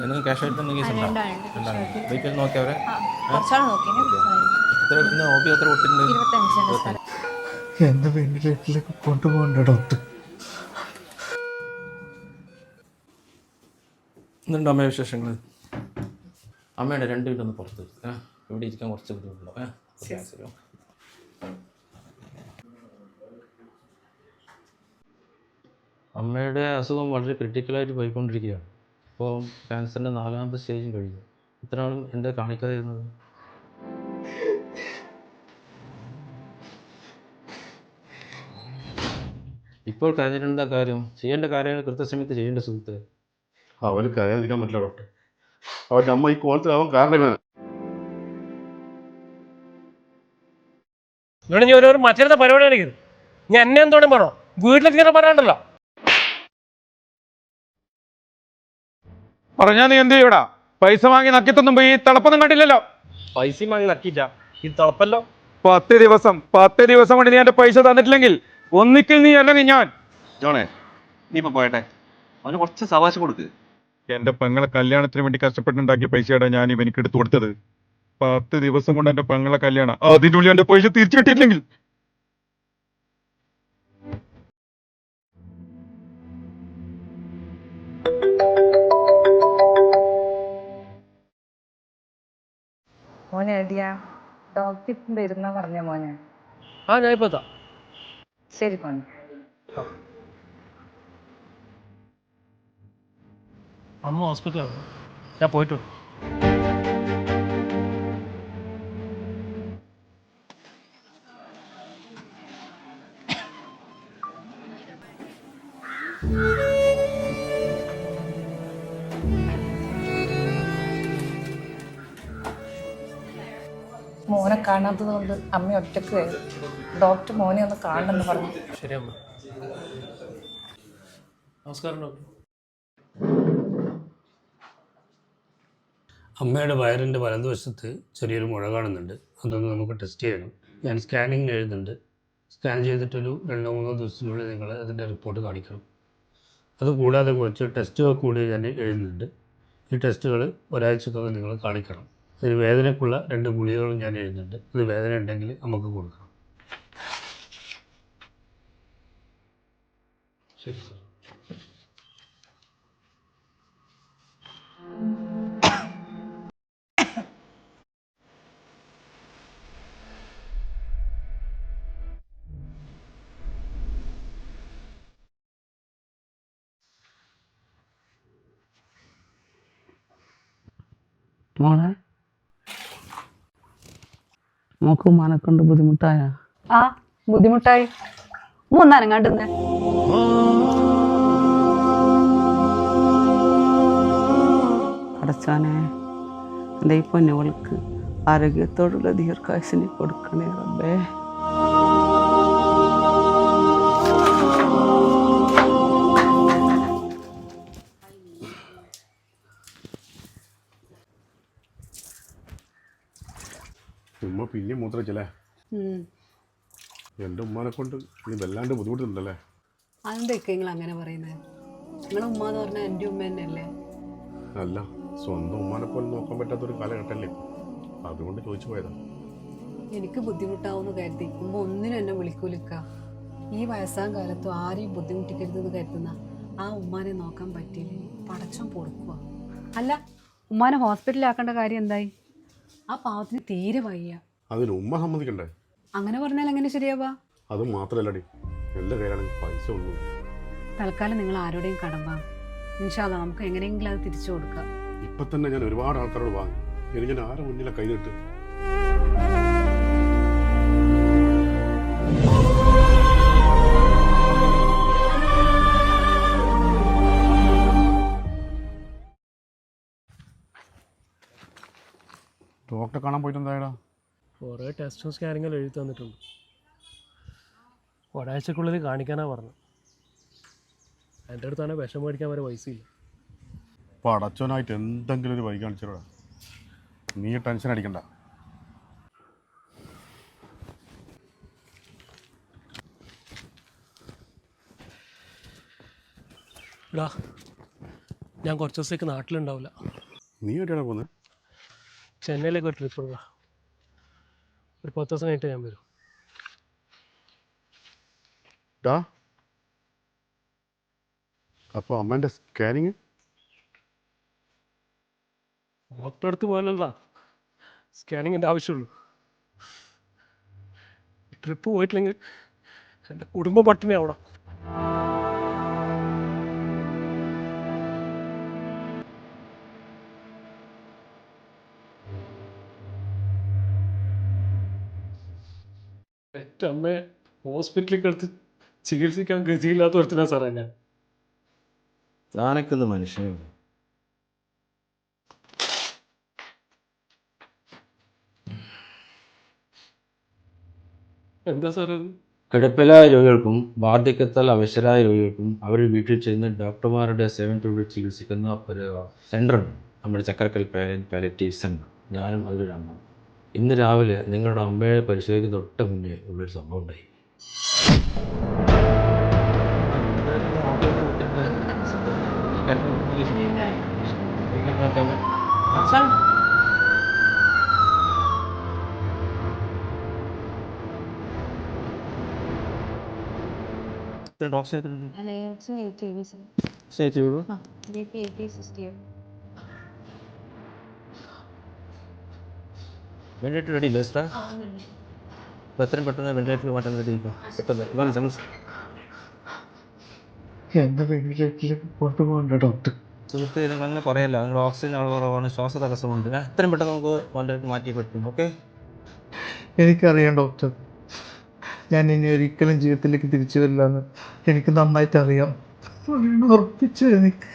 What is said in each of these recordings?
എന്തെങ്കിലും ക്യാഷ് ആയിട്ട് എന്തെങ്കിലും കേസ് ഉണ്ടോ? ഡീറ്റെയിൽ നോക്കിയവരെ എത്ര പൊട്ടിട്ടുണ്ട്? എൻ്റെ വെന്റിലേറ്ററിലേക്ക് കൊണ്ടുപോകണ്ട ഡോക്ടർ. എന്തുണ്ട് അമ്മ വിശേഷങ്ങൾ? അമ്മയുടെ 2 മിനിറ്റ് ഒന്ന് പുറത്ത് ഇവിടെ ഇരിക്കാൻ കുറച്ച് ബുദ്ധിമുട്ടുണ്ടോ? അമ്മയുടെ അസുഖം വളരെ ക്രിട്ടിക്കലായിട്ട് പോയിക്കൊണ്ടിരിക്കുകയാണ്. ഇപ്പോൾ ക്യാൻസറിൻ്റെ 4ാമത്തെ സ്റ്റേജും കഴിഞ്ഞു. ഇത്ര നാളും എന്താ കാണിക്കാതിരുന്നത്? ഇപ്പോൾ കരഞ്ഞിട്ടെന്താ കാര്യം? ചെയ്യേണ്ട കാര്യങ്ങൾ കൃത്യസമയത്ത് ചെയ്യേണ്ട സുഹൃത്ത്. അവന് കരയാതിരിക്കാൻ പറ്റില്ല ഡോക്ടർ. അവൻ്റെ അമ്മ ഈ കോലത്തിലാവാൻ കാരണം ഇവിടെ നീ ഒരു മറ്റേ പരിപാടിയാണ് കയറി. ഞാൻ എന്നെ എന്തോടും പറഞ്ഞോ, വീട്ടിലെത്തിക്കാൻ പറയാണ്ടല്ലോ. പറഞ്ഞാ നീ എന്ത് ചെയ്യൂടാ? പൈസ വാങ്ങി നക്കിത്തൊന്നും പോയി തിളപ്പൊന്നും കണ്ടില്ലല്ലോ. പൈസയും വാങ്ങി നക്കിയില്ല, ഇത് തിളപ്പല്ലോ. 10 ദിവസം കൊണ്ട് നീ എൻ്റെ പൈസ തന്നിട്ടില്ലെങ്കിൽ ഒന്നിക്കിൽ നീ അല്ലെങ്കിൽ ഞാൻ. ജോണേ, നീ ഇപ്പൊ പോയട്ടെ, അവന് കുറച്ച് സവാശം കൊടുക്ക്. എൻ്റെ പെങ്ങളെ കല്യാണത്തിന് വേണ്ടി കഷ്ടപ്പെട്ടുണ്ടാക്കിയ പൈസയാണ് ഞാൻ ഇവനിക്ക് എടുത്തു കൊടുത്തത്. 10 ദിവസം കൊണ്ട് എൻ്റെ പെങ്ങളെ കല്യാണം, അതിനുള്ളിൽ എൻ്റെ പൈസ തിരിച്ചു കിട്ടിയില്ലെങ്കിൽ മോനെ അടിയാ ഡോക്ടർ ഇപ്പം വരുന്ന പറഞ്ഞ മോനെ. ഞാൻ ഇപ്പൊ എത്താം. ശരി മോനെ. അമ്മ ഹോസ്പിറ്റലാണ്, ഞാൻ പോയിട്ടു. മോനെ കാണാത്തത് കൊണ്ട് അമ്മ ഒറ്റക്ക് കയറി. ഡോക്ടർ മോനെ ഒന്ന് കാണണമെന്ന് പറഞ്ഞു. ശരി അമ്മ. നമസ്കാരം ഡോക്ടർ. അമ്മയുടെ വയറിൻ്റെ വലതുവശത്ത് ചെറിയൊരു മുഴ കാണുന്നുണ്ട്. അതൊന്ന് നമുക്ക് ടെസ്റ്റ് ചെയ്യണം. ഞാൻ സ്കാനിങ്ങിന് എഴുതുന്നുണ്ട്. സ്കാൻ ചെയ്തിട്ടൊരു 2-3 ദിവസത്തിനുള്ളിൽ നിങ്ങൾ അതിൻ്റെ റിപ്പോർട്ട് കാണിക്കണം. അതുകൂടാതെ കുറച്ച് ടെസ്റ്റുകൾ കൂടി ഞാൻ എഴുതുന്നുണ്ട്. ഈ ടെസ്റ്റുകൾ ഒരാഴ്ചക്കകം നിങ്ങൾ കാണിക്കണം. അതിന് വേദനയ്ക്കുള്ള 2 ഗുളികകളും ഞാൻ എഴുതുന്നുണ്ട്. അത് വേദന ഉണ്ടെങ്കിൽ നമുക്ക് കൊടുക്കണം. ശരി സാർ. മോളെ, മോക്ക് ഉമ്മാനെ കൊണ്ട് ബുദ്ധിമുട്ടായ? ബുദ്ധിമുട്ടായി. മൂന്നനങ്ങാണ്ടുന്നേ. അടച്ചാനെ, എൻ്റെ ഈ പൊന്നുകൾക്ക് ആരോഗ്യത്തോടുള്ള ദീർഘായുസിനെ കൊടുക്കണേ റബ്ബേ. ഉമ്മ പിന്നെ മൂത്രച്ചല്ലേ? എൻ്റെ ഉമ്മാനെ കൊണ്ട് നീ വല്ലാണ്ട് ബുദ്ധിമുട്ടുണ്ടല്ലേ? അതെന്തൊക്കെ നിങ്ങൾ അങ്ങനെ പറയുന്നത്? നിങ്ങളെ ഉമ്മ എന്ന് പറഞ്ഞാൽ എൻ്റെ ഉമ്മ തന്നെയല്ലേ? അല്ല, സ്വന്തം ഉമ്മാനെ പോലെ നോക്കാൻ പറ്റാത്തൊരു കാലഘട്ടമല്ലേ, അതുകൊണ്ട് ചോദിച്ചു പോയതാ. എനിക്ക് ബുദ്ധിമുട്ടാവുമെന്ന് കരുതി ഉമ്മ ഒന്നിനും എന്നെ വിളിക്കൂലിക്ക. ഈ വയസ്സാം കാലത്തും ആരെയും ബുദ്ധിമുട്ടിക്കരുതെന്ന് കരുതുന്ന ആ ഉമ്മാനെ നോക്കാൻ പറ്റിയില്ലെങ്കിൽ പടച്ചം കൊടുക്കുക. അല്ല, ഉമ്മാനെ ഹോസ്പിറ്റലിലാക്കേണ്ട കാര്യം എന്തായി? ആ പാവത്തിന് തീരെ വയ്യ. അതിന് ഉമ്മ സമ്മതിക്കണ്ടേ? അങ്ങനെ പറഞ്ഞാൽ എങ്ങനെ ശരിയാവാ? അത് മാത്രല്ലടി, എൻ്റെ കയ്യിലാണെങ്കിൽ പൈസ ഒന്നും. തൽക്കാലം നിങ്ങൾ ആരോടെയും കടം വാങ്ങും. ഇൻഷാ അല്ലാഹ് നമുക്ക് എങ്ങനെയെങ്കിലും അത് തിരിച്ചു കൊടുക്കാം. ഇപ്പൊ തന്നെ ഞാൻ ഒരുപാട് ആൾക്കാരോട് വാങ്ങി. ഇനി ഞാൻ ആരെ മുന്നിലെ കൈ നീട്ട്? ഡോക്ടറെ കാണാൻ പോയിട്ട് എന്തായടാ? കുറേ ടെസ്റ്റും സ്കാനിങ്ങും എഴുതി തന്നിട്ടുണ്ട്. ഒരാഴ്ചക്കുള്ളിൽ കാണിക്കാനാണ് പറഞ്ഞത്. എൻ്റെ അടുത്താണ് വിഷം മേടിക്കാൻ വരെ പൈസയില്ല. അപ്പോൾ അടച്ചവനായിട്ട് എന്തെങ്കിലും ഒരു വഴി കാണിച്ചിടാ. നീ ടെൻഷൻ അടിക്കണ്ട. ഞാൻ കുറച്ച് ദിവസത്തേക്ക് നാട്ടിലുണ്ടാവില്ല. നീ എവിടെയാണ് പോകുന്നത്? ചെന്നൈയിലേക്ക് ഒരു ട്രിപ്പ് പോകാം. ഒരു 10 ദിവസം കഴിഞ്ഞിട്ട് ഞാൻ വരും. ഡാ, അപ്പോൾ അമ്മേൻ്റെ സ്കാനിങ്? ഡോക്ടറെ അടുത്ത് പോകാനല്ല സ്കാനിങ്ങിൻ്റെ ആവശ്യമുള്ളൂ. ട്രിപ്പ് പോയിട്ടില്ലെങ്കിൽ എൻ്റെ കുടുംബം പട്ടിണിയാവണം. എൻ്റെ അമ്മയെ ഹോസ്പിറ്റലിൽ കിടത്ത് ചികിത്സിക്കാൻ ഗതിയില്ലാത്ത ഒരുത്തിനാ സാറേ ഞാൻ. താനൊക്കെ മനുഷ്യനെ എന്താ സാറേ അത്? കിടപ്പിലായ രോഗികൾക്കും വാർദ്ധക്യത്താൽ അവശരായ രോഗികൾക്കും അവരുടെ വീട്ടിൽ ചെന്ന് ഡോക്ടർമാരുടെ സേവനത്തോട് ചികിത്സിക്കുന്ന ഒരു സെൻ്ററുണ്ട്, നമ്മുടെ ചക്കരക്കൽ പാലിയേറ്റീവ് സെൻ്റർ. ഞാനും അതിലൊരു അംഗം. ഇന്ന് രാവിലെ നിങ്ങളുടെ അമ്മയെ പരിശോധിക്കുന്ന തൊട്ട് മുന്നേ ഉള്ളൊരു സംഭവം ഉണ്ടായി. വെന്റിലേറ്റർ റെഡി ഇല്ലേ സാർ? അപ്പോൾ എത്രയും പെട്ടെന്ന് വെന്റിലേറ്റർ മാറ്റാൻ റെഡി പെട്ടെന്ന്. എന്നെ വെന്റിലേറ്ററിലേക്ക് കൊണ്ടുപോകണ്ട ഡോക്ടർ. സുഹൃത്ത്, നിങ്ങൾ അങ്ങനെ പറയല്ല. നിങ്ങൾ ഓക്സിജൻ അളവ് കുറവാണ്, ശ്വാസ തടസ്സമുണ്ട്. എത്രയും പെട്ടെന്ന് നമുക്ക് വെന്റിലേറ്റർ മാറ്റി പറ്റും. ഓക്കെ? എനിക്കറിയാം ഡോക്ടർ, ഞാൻ ഇനി ഒരിക്കലും ജീവിതത്തിലേക്ക് തിരിച്ചു വരില്ലെന്ന് എനിക്ക് നന്നായിട്ട് അറിയാം. ഉറപ്പിച്ചു എനിക്ക്.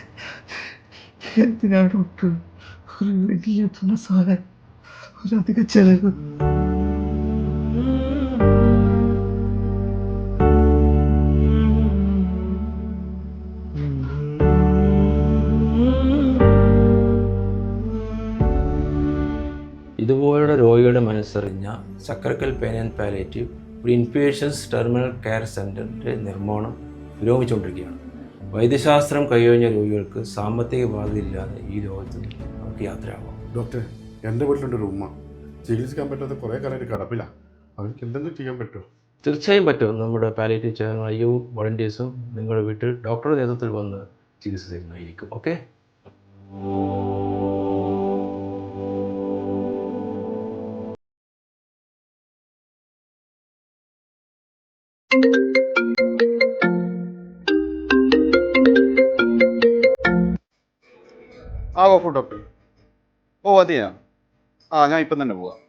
എന്തിനാണ് ഡോക്ടർ ഒരു വലിയ ധനസഹായം, ഒരധിക ചെലവ്? ഇതുപോലുള്ള രോഗികളുടെ മനസ്സറിഞ്ഞ ചക്കരക്കൽ പെയിൻ ആൻഡ് പാലിയേറ്റീവ് ഒരു ഇൻപേഷ്യൻസ് ടെർമിനൽ കെയർ സെൻ്ററിൻ്റെ നിർമ്മാണം പുരോഗമിച്ചുകൊണ്ടിരിക്കുകയാണ്. വൈദ്യശാസ്ത്രം കൈയൊഴിഞ്ഞ രോഗികൾക്ക് സാമ്പത്തിക ബാധ്യതയില്ലാതെ ഈ ലോകത്ത് നമുക്ക് യാത്രയാവാം. ഡോക്ടർ, എൻ്റെ വീട്ടിലുണ്ടൊരു ഉമ്മ ചികിത്സിക്കാൻ പറ്റാത്ത കുറേ കാലമായിട്ട് കിടപ്പില്ല. അവർക്ക് എന്തെങ്കിലും ചെയ്യാൻ പറ്റുമോ? തീർച്ചയായും പറ്റും. നമ്മുടെ പാലിയേറ്റീവ് ചെയർമാൻ വോളണ്ടിയേഴ്സും നിങ്ങളുടെ വീട്ടിൽ ഡോക്ടറുടെ നേതൃത്വത്തിൽ വന്ന് ചികിത്സ ചെയ്യുന്നതായിരിക്കും. ഓക്കെ? ആ ഓഫ് ഡോക്ടർ. ഓ അതെയാ? ഞാൻ ഇപ്പം തന്നെ പോവാം.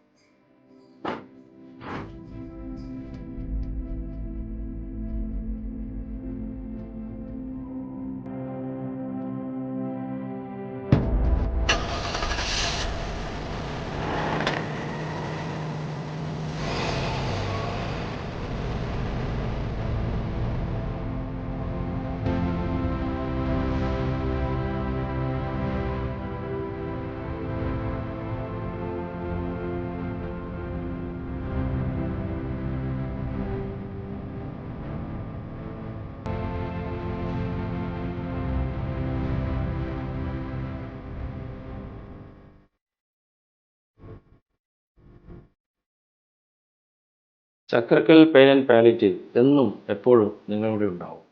ചക്കരക്കൽ പെയിൻ ആൻഡ് പാലിയേറ്റീവ് എന്നും എപ്പോഴും നിങ്ങളുടെ ഉണ്ടാവും.